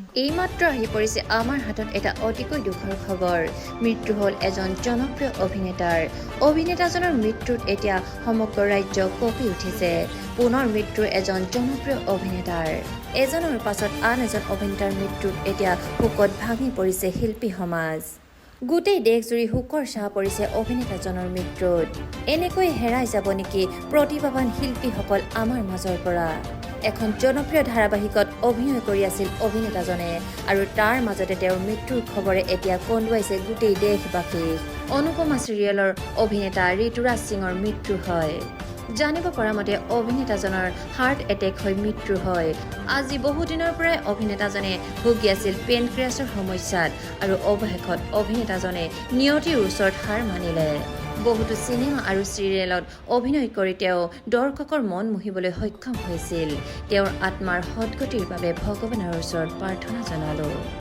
এইমাত্ৰ আহি পৰিছে আমাৰ হাতত এটা অতিকৈ দুখৰ খবৰ। মৃত্যু হ'ল এজন জনপ্ৰিয় অভিনেতাৰ। অভিনেতাজনৰ মৃত্যুত এতিয়া সমগ্ৰ ৰাজ্য কঁপি উঠিছে। পুনৰ মৃত্যু এজন জনপ্ৰিয় অভিনেতাৰ। এজনৰ পাছত আন এজন অভিনেতাৰ মৃত্যুত এতিয়া শোকত ভাঙি পৰিছে শিল্পী সমাজ। গোটেই দেশজুৰি শোকৰ ছাঁ পৰিছে অভিনেতাজনৰ মৃত্যুত। এনেকৈ হেৰাই যাব নেকি প্ৰতিভাৱান শিল্পীসকল আমাৰ মাজৰ পৰা। এখন জনপ্ৰিয় ধাৰাবাহিকত অভিনয় কৰি আছিল অভিনেতাজনে আৰু তাৰ মাজতে তেওঁৰ মৃত্যুৰ খবৰে এতিয়া কন্দুৱাইছে গোটেই দেশবাসীক। অনুপমা চিৰিয়েলৰ অভিনেতা ঋতুৰাজ সিঙৰ মৃত্যু হয়। জানিব পৰা মতে অভিনেতাজনৰ হাৰ্ট এটেক হৈ মৃত্যু হয়। আজি বহুদিনৰ পৰাই অভিনেতাজনে ভুগি আছিল পেনক্ৰিয়াছৰ সমস্যাত আৰু অৱশেষত অভিনেতাজনে নিয়তিৰ ওচৰত হাৰ মানিলে। বহুতো চিনেমা আৰু চিৰিয়েলত অভিনয় কৰি তেওঁ দৰ্শকৰ মন মুহিবলৈ সক্ষম হৈছিল। তেওঁৰ আত্মাৰ সদ্গতিৰ বাবে ভগৱানৰ ওচৰত প্ৰাৰ্থনা জনালোঁ।